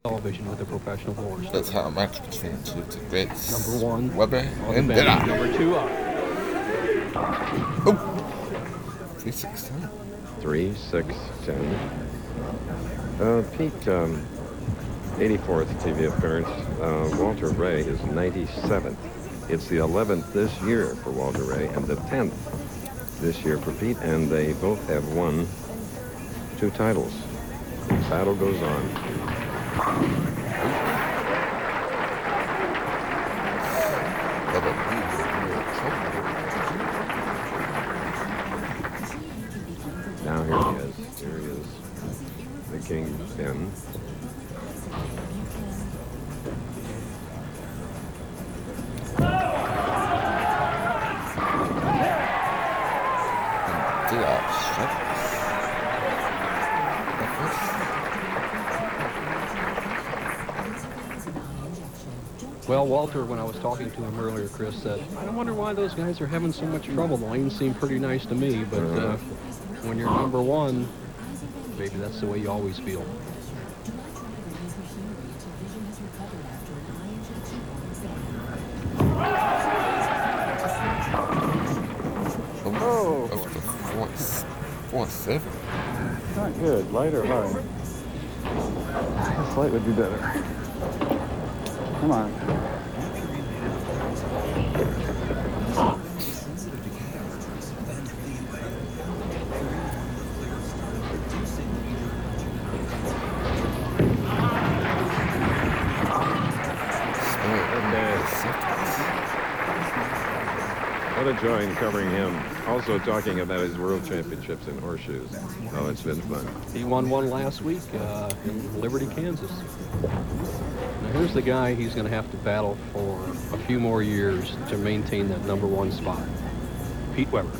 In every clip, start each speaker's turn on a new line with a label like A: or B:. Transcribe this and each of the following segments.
A: television with the professional bowlers.
B: Let's have a match between two of the greats.
A: Number one,
B: Weber and
A: Benny.
B: Dilla.
A: Number two up.
B: Oh! 3-6-10.
C: 3-6-10. Pete, 84th TV appearance. Walter Ray is 97th. It's the 11th this year for Walter Ray and the 10th this year for Pete, and they both have won 2 titles. The battle goes on. Now here he is. Here he is. The King Ben.
A: Well, Walter, when I was talking to him earlier, Chris said, I wonder why those guys are having so much trouble. The lanes seem pretty nice to me, but when you're number one, maybe that's the way you always feel.
B: Oh! 4-7.
D: Not good. Light or high? This light would be better. Come on.
C: What a joy in covering him. Also talking about his world championships in horseshoes. Oh, it's been fun.
A: He won one last week in Liberty, Kansas. Now here's the guy he's going to have to battle for a few more years to maintain that number one spot. Pete Weber.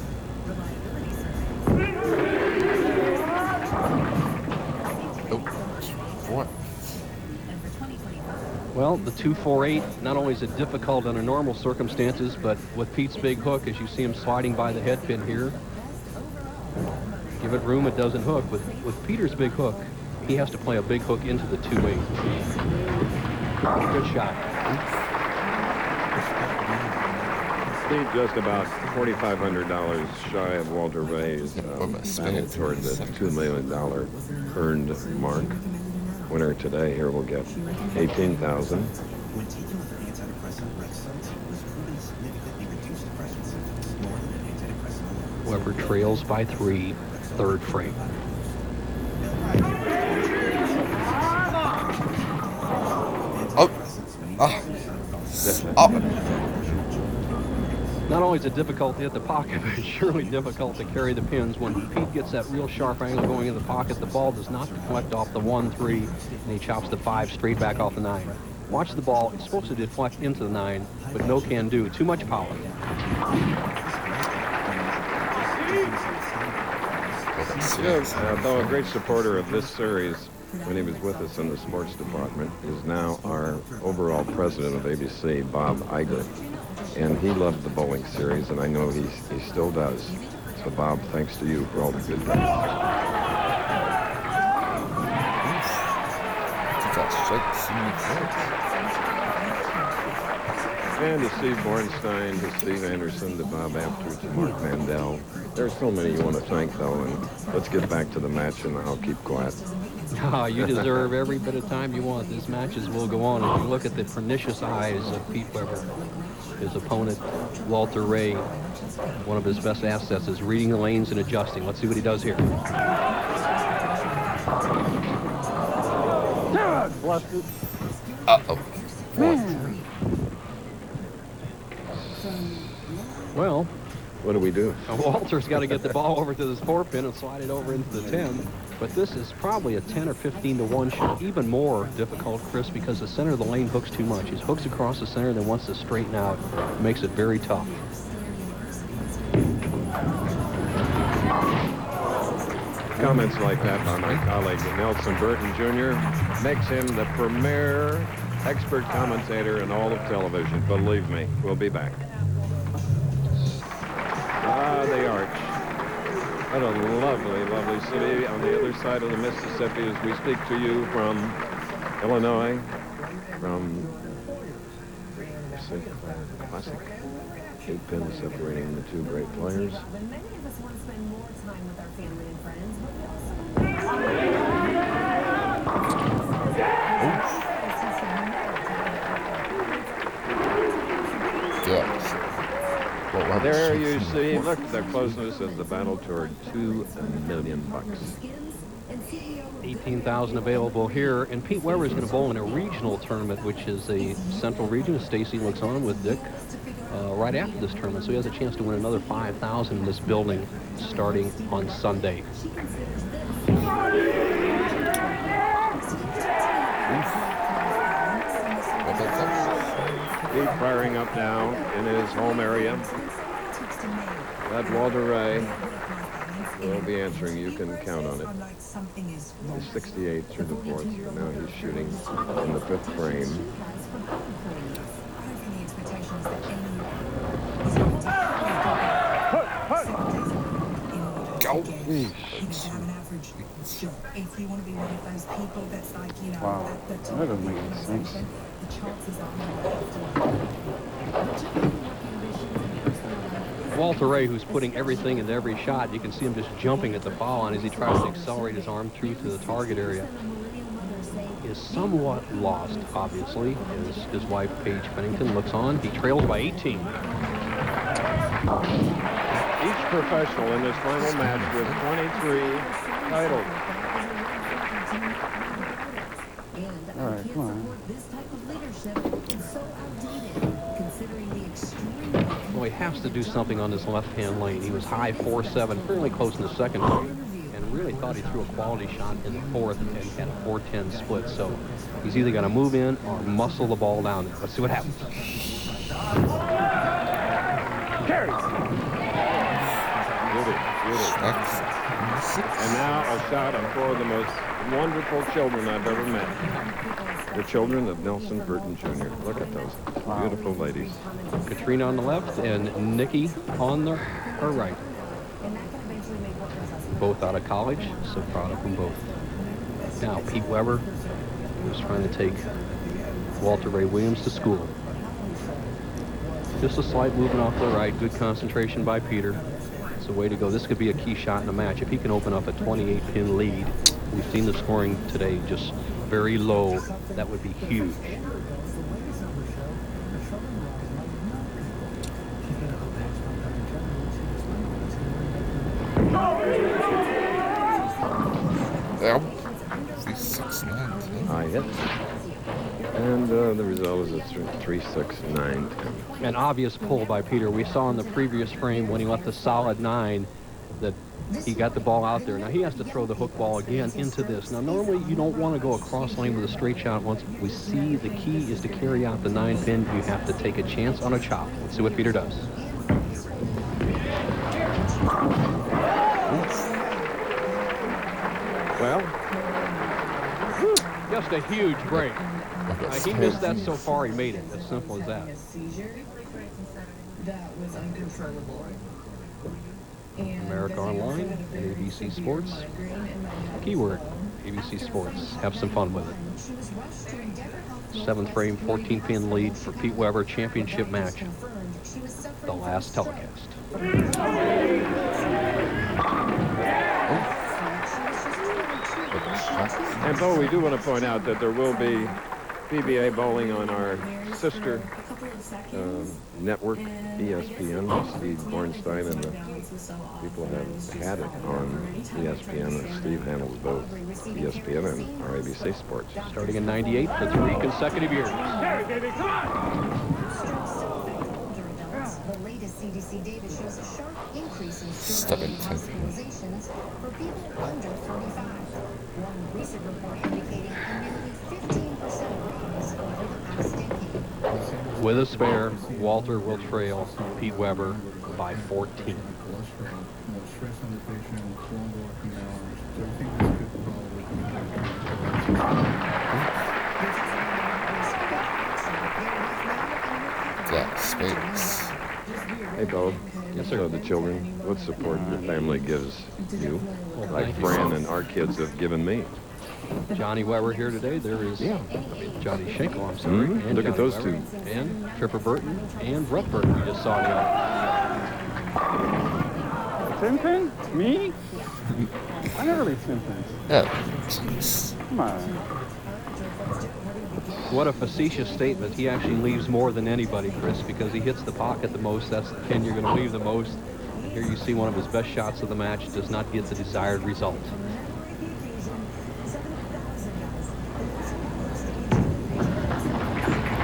B: What?
A: Well, the 2-4-8, not only is it difficult under normal circumstances, but with Pete's big hook, as you see him sliding by the head pin here, give it room, it doesn't hook. With Peter's big hook, he has to play a big hook into the 2-8. Good shot.
C: Pete just about $4,500 shy of Walter Ray's battle toward the $2 million earned mark. Winner today here will get $18,000.
A: Weber trails by 3, third frame.
B: Oh! Up!
A: Not only is it difficult to hit the pocket, but it's surely difficult to carry the pins. When Pete gets that real sharp angle going in the pocket, the ball does not deflect off the 1-3, and he chops the 5 straight back off the 9. Watch the ball. It's supposed to deflect into the 9, but no can do. Too much power.
C: Though a great supporter of this series, when he was with us in the sports department, is now our overall president of ABC, Bob Iger. And he loved the bowling series, and I know he still does. So, Bob, thanks to you for all the good things. And to Steve Bornstein, to Steve Anderson, to Bob Apter, to Mark Mandel. There's so many you want to thank, though, and let's get back to the match, and I'll keep quiet.
A: You deserve every bit of time you want. These matches will go on. If you look at the pernicious eyes of Pete Weber, his opponent, Walter Ray, one of his best assets is reading the lanes and adjusting. Let's see what he does here.
B: Uh-oh.
A: Well,
C: what do we do?
A: Walter's got to get the ball over to this 4-pin and slide it over into the 10. But this is probably a 10 or 15 to 1 shot. Even more difficult, Chris, because the center of the lane hooks too much. He hooks across the center, then wants to straighten out. It makes it very tough.
C: Comments like that by my colleague Nelson Burton Jr. makes him the premier expert commentator in all of television. Believe me, we'll be back. The Arch. What a lovely, lovely city on the other side of the Mississippi as we speak to you from Illinois from Clair Classic. 8 pins separating the two great players.
B: Yes. Well,
C: There you see, look, the closeness of the battle toward $2 million.
A: 18,000 available here, and Pete Weber is going to bowl in a regional tournament, which is a central region. Stacy looks on with Dick right after this tournament, so he has a chance to win another 5,000 in this building starting on Sunday.
C: Pete firing up now in his home area. That Walter Ray will be answering. You can count on it. He's 68 through the fourth. Now he's shooting in the fifth frame.
B: Go.
D: Wow. That doesn't make any sense.
A: Walter Ray, who's putting everything into every shot, you can see him just jumping at the foul line as he tries to accelerate his arm through to the target area. He is somewhat lost, obviously, as his wife, Paige Pennington, looks on. He trails by 18.
C: Each professional in this final match with 23 titles.
D: All right, come on.
A: Well, he has to do something on this left-hand lane. He was high 4-7, fairly close in the second frame, and really thought he threw a quality shot in the fourth and had a 4-10 split. So he's either going to move in or muscle the ball down. Let's see what happens.
C: Carry. Beauty. And now a shot of four of the most wonderful children I've ever met. The children of Nelson Burton Jr. Look at those beautiful ladies.
A: Katrina on the left and Nikki on her right. Both out of college, so proud of them both. Now Pete Weber, who's trying to take Walter Ray Williams to school. Just a slight movement off the right, good concentration by Peter. It's a way to go. This could be a key shot in the match. If he can open up a 28-pin lead, we've seen the scoring today just very low. That would be huge.
B: Yep. 3-6-9.
C: High hit. And the result is a 3-6-9.
A: An obvious pull by Peter. We saw in the previous frame when he left the solid 9 that he got the ball out there. Now he has to throw the hook ball again into this. Now normally you don't want to go across lane with a straight shot. Once we see the key is to carry out the 9-pin, you have to take a chance on a chop. Let's see what Peter does.
C: Well,
A: just a huge break. He missed that so far, he made it. As simple as that.
E: That was uncontrollable.
A: America Online and ABC Sports. Keyword, ABC Sports. Have some fun with it. 7th frame, 14-pin lead for Pete Weber, championship match. The last telecast.
C: and Bo, we do want to point out that there will be PBA bowling on our sister network, ESPN. Steve Bornstein and the people have had it on ESPN, and Steve handles both ESPN and our ABC Sports.
A: Starting in '98 for 3 consecutive years.
E: The latest CDC data shows a sharp increase in
B: Stop it.
E: hospitalizations for people under 45. One recent report indicating a nearly 15% rise over the past decade.
A: With a spare, Walter will trail Pete Weber by 14.
B: Got space.
C: Hey, Bo.
A: Yes, sir.
C: So the children, what support your family gives you,
A: Well,
C: like
A: thank you.
C: Fran and our kids have given me.
A: Johnny Weber here today. There is Johnny Schenkel, I'm sorry.
C: Mhm.
A: And
C: Look at
A: Johnny
C: those
A: Weber,
C: two.
A: And Tripper Burton and Brett Burton we just saw in the audience.
D: Tin Pin? Me? I never leave Tin Pins.
B: Oh, jeez.
D: Come on.
A: What a facetious statement. He actually leaves more than anybody, Chris, because he hits the pocket the most. That's the pin you're going to leave the most. And here you see one of his best shots of the match does not get the desired result.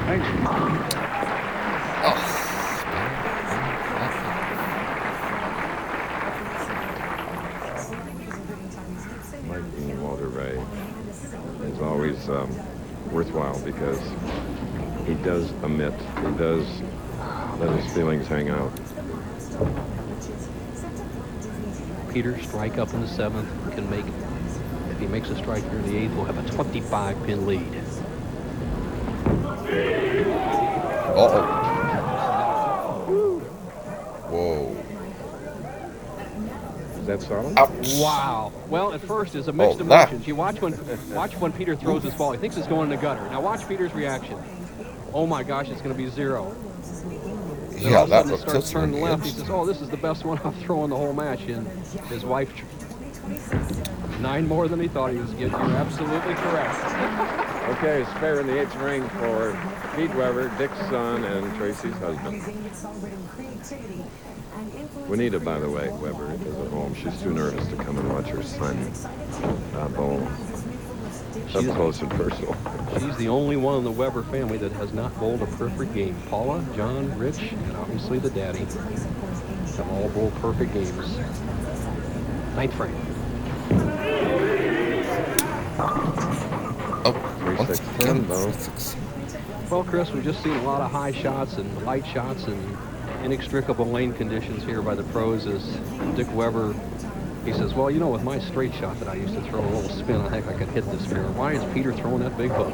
D: Thank you.
B: Oh.
C: Liking Walter Ray is always worthwhile because he does omit, he does let his feelings hang out.
A: Peter, strike up in the 7th, can make, if he makes a strike here in the 8th, we'll have a 25-pin lead.
B: Uh-oh. Whoa.
C: Is that solid?
B: Ouch.
A: Wow. Well, at first, it's a mixed
B: Oh, that-
A: emotions. You watch when Peter throws his ball. He thinks it's going in the gutter. Now watch Peter's reaction. Oh my gosh, it's going to be 0. Then
B: Yeah,
A: all of a
B: that
A: sudden it
B: looked
A: starts
B: just
A: turning
B: on the
A: left. He
B: edge.
A: says, "Oh, this is the best one I've thrown the whole match." And his wife, 9 more than he thought he was getting. You're absolutely correct.
C: Okay, spare in the 8th ring for Pete Weber, Dick's son, and Tracy's husband. Juanita, by the way, Weber is at home. She's too nervous to come and watch her son bowl up close and personal.
A: She's the only one in the Weber family that has not bowled a perfect game. Paula, John, Rich, and obviously the daddy have all bowled perfect games. 9th frame.
B: Oh,
C: 3,
B: once
C: 6,
B: again,
C: 10, though.
B: 6.
A: Well, Chris, we've just seen a lot of high shots and light shots and inextricable lane conditions here by the pros as Dick Weber, he says, well, you know, with my straight shot that I used to throw a little spin, I think I could hit this fair. Why is Peter throwing that big hook?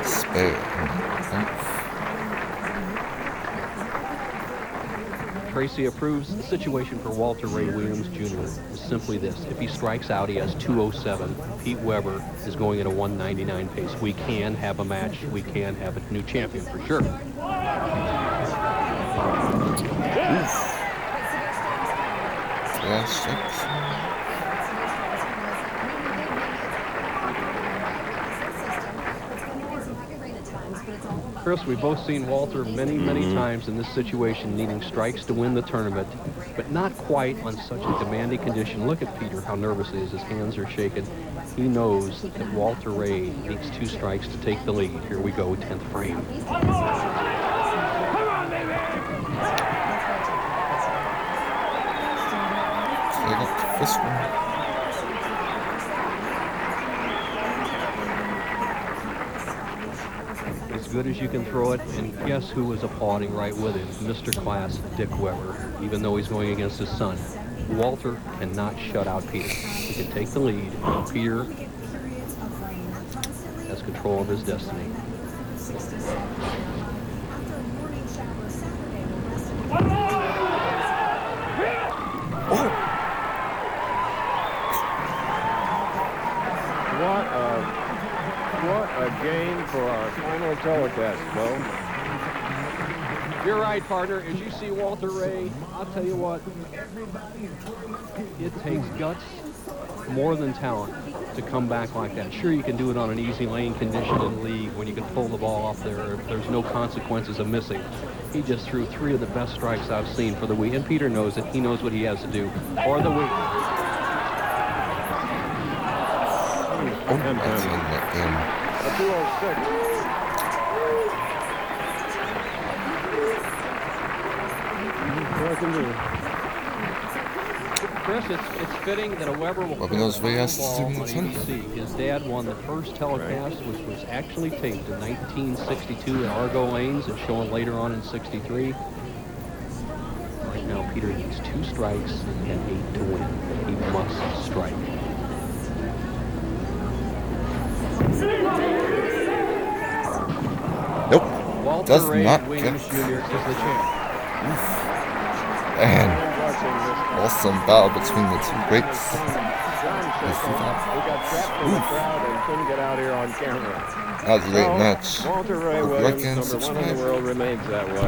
B: Spare.
A: Tracy approves. The situation for Walter Ray Williams Jr. is simply this. If he strikes out, he has 207. Pete Weber is going at a 199 pace. We can have a match. We can have a new champion for sure.
B: Yeah, 6.
A: Chris, we've both seen Walter many, many times in this situation, needing strikes to win the tournament, but not quite on such a demanding condition. Look at Peter, how nervous he is. His hands are shaking. He knows that Walter Ray needs 2 strikes to take the lead. Here we go, 10th frame.
B: I got this one.
A: As good as you can throw it, and guess who was applauding right with him? Mr. Class, Dick Weber, even though he's going against his son. Walter cannot shut out Peter. He can take the lead. Peter has control of his destiny.
C: What a game for our final telecast, Bo.
A: You're right, partner. As you see Walter Ray, I'll tell you what, it takes guts more than talent to come back like that. Sure, you can do it on an easy lane condition in the league when you can pull the ball off there. There's no consequences of missing. He just threw 3 of the best strikes I've seen for the week, and Peter knows it. He knows what he has to do for the week.
B: Oh, that's in that game.
C: A 206.
D: What I can do.
A: Chris, it's fitting that a Weber will
B: Weber knows what he has to
A: ball
B: do
A: on
B: in the tenth.
A: ABC. His dad won the first telecast, which was actually taped in 1962 at Argo Lanes and shown later on in 63. Right now, Peter needs 2 strikes and 8 to win. He must strike.
B: Nope. does
A: Ray
B: not
A: Williams
B: get-
A: Jr. is the champ.
B: And awesome battle between the two greats.
C: John
B: Let's see that.
C: who got trapped in the crowd and couldn't get out here on camera.
B: That was a great match.
C: Walter Ray
B: Hope you like
C: Williams,
B: and
C: number one in
B: subscribe.
C: the world, remains that way.